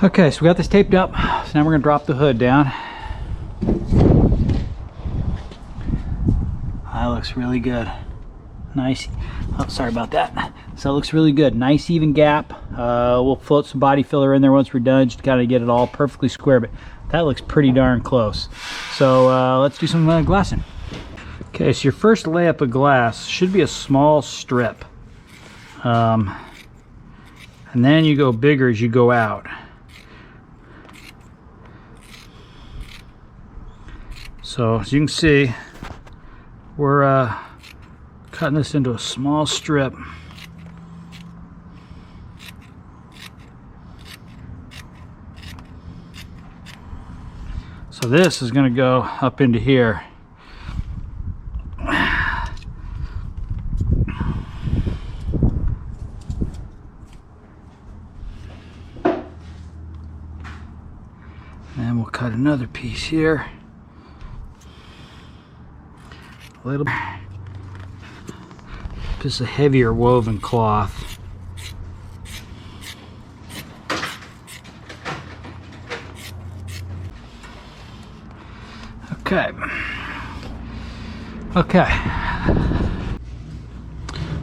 Okay, so we got this taped up. So now we're gonna drop the hood down. That looks really good. Nice. Oh, sorry about that. So it looks really good. Nice even gap. We'll float some body filler in there once we're done, just gotta get it all perfectly square, but that looks pretty darn close. So let's do some glassing. Okay, so your first layup of glass should be a small strip. And then you go bigger as you go out. So as you can see, we're cutting this into a small strip. So this is going to go up into here. And we'll cut another piece here. A little just a heavier woven cloth. Okay.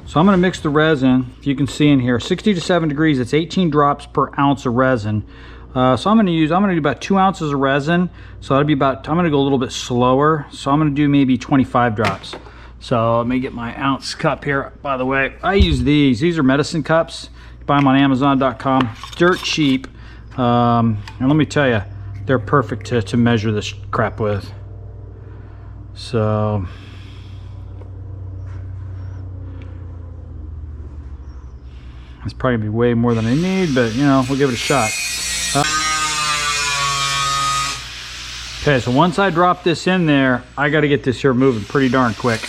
So I'm going to mix the resin. If you can see in here, 60 to 7 degrees, it's 18 drops per ounce of resin. So I'm going to do about 2 ounces of resin. So that'll be about, I'm going to go a little bit slower. So I'm going to do maybe 25 drops. So let me get my ounce cup here. By the way, I use these. These are medicine cups. You buy them on Amazon.com. Dirt cheap. And let me tell you, they're perfect to measure this crap with. So it's probably gonna be way more than I need, but you know, we'll give it a shot. Okay, so once I drop this in there, I got to get this here moving pretty darn quick.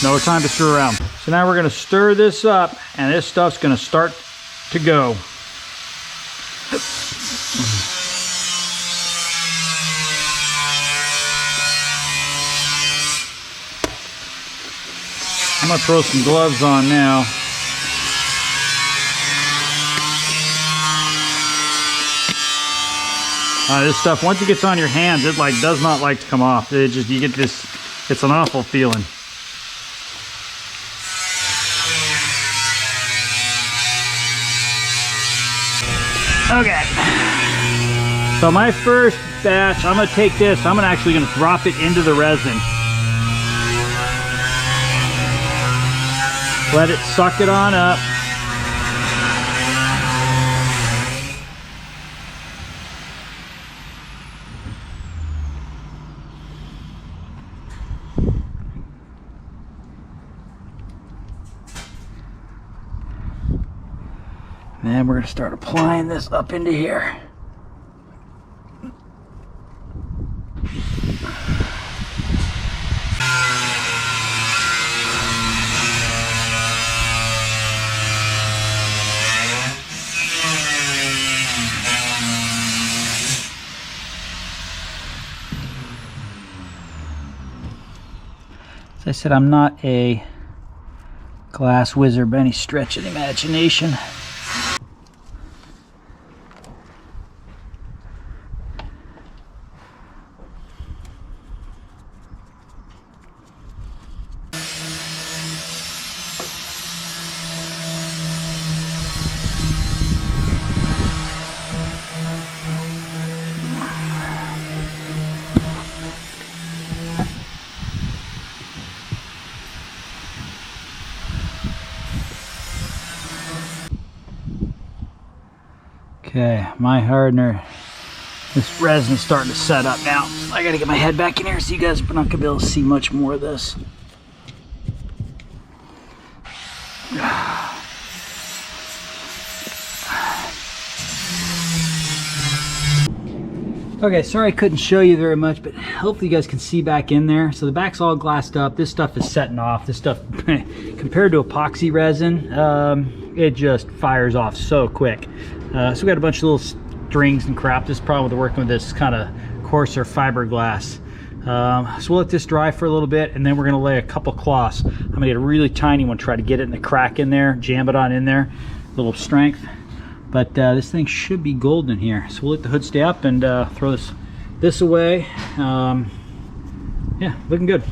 No time to screw around. So now we're going to stir this up, and this stuff's going to start to go. I'm going to throw some gloves on now. This stuff, once it gets on your hands, it like does not like to come off. It just, you get this, it's an awful feeling. Okay. So my first batch, I'm gonna take this, I'm actually gonna drop it into the resin. Let it suck it on up. And then we're going to start applying this up into here. As I said, I'm not a glass wizard by any stretch of the imagination. Okay, my hardener, this resin is starting to set up now. I gotta get my head back in here so you guys are not gonna be able to see much more of this. Okay, sorry I couldn't show you very much, but hopefully you guys can see back in there. So the back's all glassed up. This stuff is setting off. This stuff, compared to epoxy resin, it just fires off so quick. So we got a bunch of little strings and crap. This is problem with working with this kind of coarser fiberglass. So we'll let this dry for a little bit, and then we're gonna lay a couple cloths. I'm gonna get a really tiny one, try to get it in the crack in there, jam it on in there, a little strength. But this thing should be golden here. So we'll let the hood stay up and throw this away. Yeah, looking good.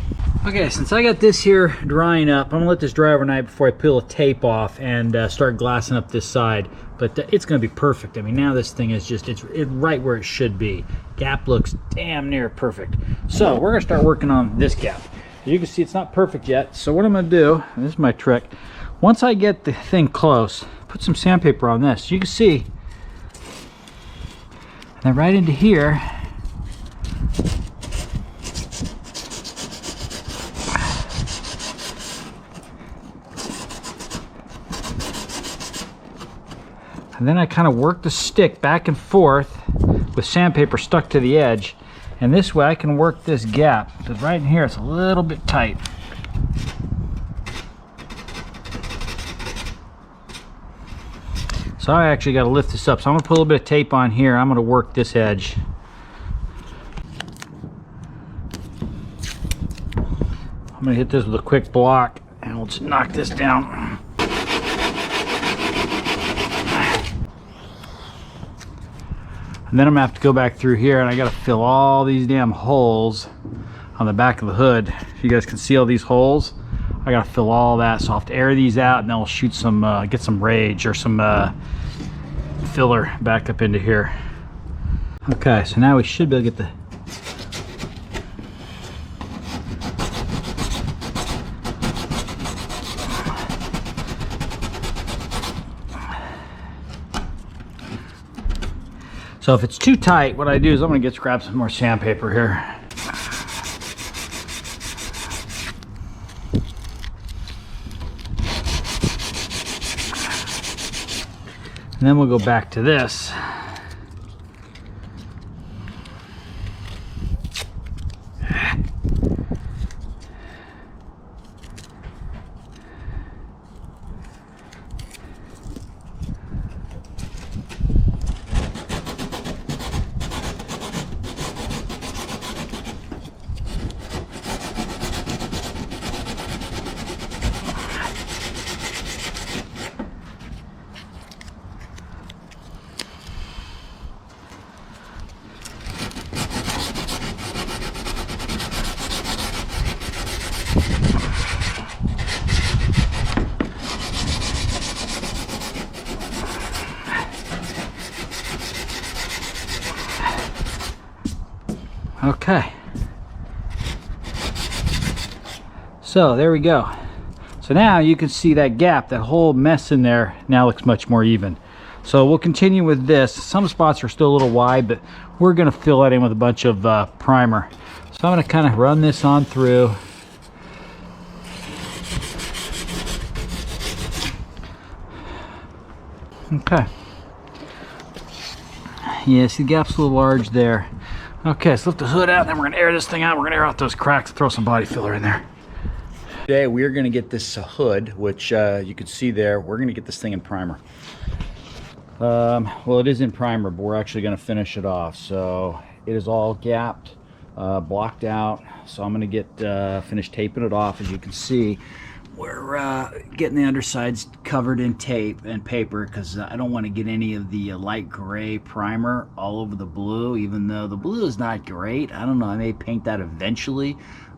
Okay, since I got this here drying up, I'm gonna let this dry overnight before I peel the tape off and start glassing up this side. But it's gonna be perfect. I mean, now this thing is just, it's right where it should be. Gap looks damn near perfect. So we're gonna start working on this gap. As you can see, it's not perfect yet. So what I'm gonna do, and this is my trick, once I get the thing close, put some sandpaper on this. You can see, and then right into here, and then I kind of work the stick back and forth with sandpaper stuck to the edge, and this way I can work this gap, because right in here it's a little bit tight. So I actually got to lift this up, so I'm going to put a little bit of tape on here. I'm going to work this edge. I'm going to hit this with a quick block, and we'll just knock this down. And then I'm gonna have to go back through here, and I gotta fill all these damn holes on the back of the hood. If you guys can see all these holes, I gotta fill all that. So I'll have to air these out, and then we'll shoot some, get some rage or some filler back up into here. Okay, so now we should be able to get the So if it's too tight, what I do is I'm going to grab some more sandpaper here. And then we'll go back to this. Okay, so there we go. So now you can see that gap, that whole mess in there now looks much more even. So we'll continue with this. Some spots are still a little wide, but we're going to fill that in with a bunch of primer. So I'm going to kind of run this on through. Okay. Yeah, see the gap's a little large there. Okay, let's lift the hood out, and then we're gonna air this thing out. We're gonna air out those cracks, throw some body filler in there. Today we are gonna get this hood, which you can see there. We're gonna get this thing in primer. Well, it is in primer, but we're actually gonna finish it off. So it is all gapped, blocked out. So I'm gonna get finish taping it off. As you can see, we're getting the undersides covered in tape and paper, because I don't want to get any of the light gray primer all over the blue, even though the blue is not great. I don't know, I may paint that eventually,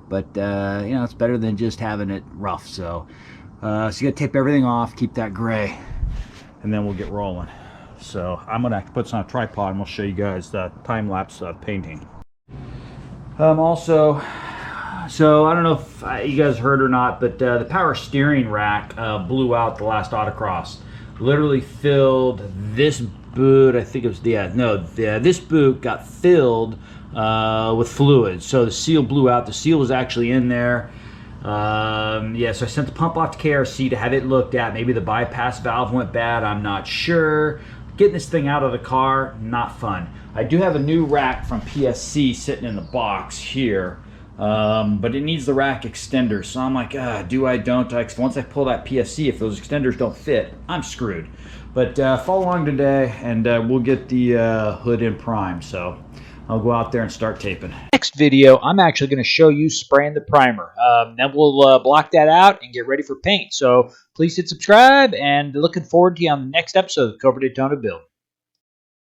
but you know, it's better than just having it rough. So you gotta tape everything off, keep that gray, and then we'll get rolling. So I'm gonna have to put this on a tripod, and we'll show you guys the time-lapse painting. Also, so I don't know if you guys heard or not, but the power steering rack blew out the last autocross. Literally filled this boot. I think it was this boot got filled with fluid. So the seal blew out. The seal was actually in there. Yeah, so I sent the pump off to KRC to have it looked at. Maybe the bypass valve went bad. I'm not sure. Getting this thing out of the car, not fun. I do have a new rack from PSC sitting in the box here. But it needs the rack extender, so I'm like, do I, don't I? 'Cause once I pull that PSC, if those extenders don't fit, I'm screwed. But follow along today, and we'll get the hood in prime. So I'll go out there and start taping. Next video, I'm actually going to show you spraying the primer. Then we'll block that out and get ready for paint. So please hit subscribe, and looking forward to you on the next episode of the Cobra Daytona build.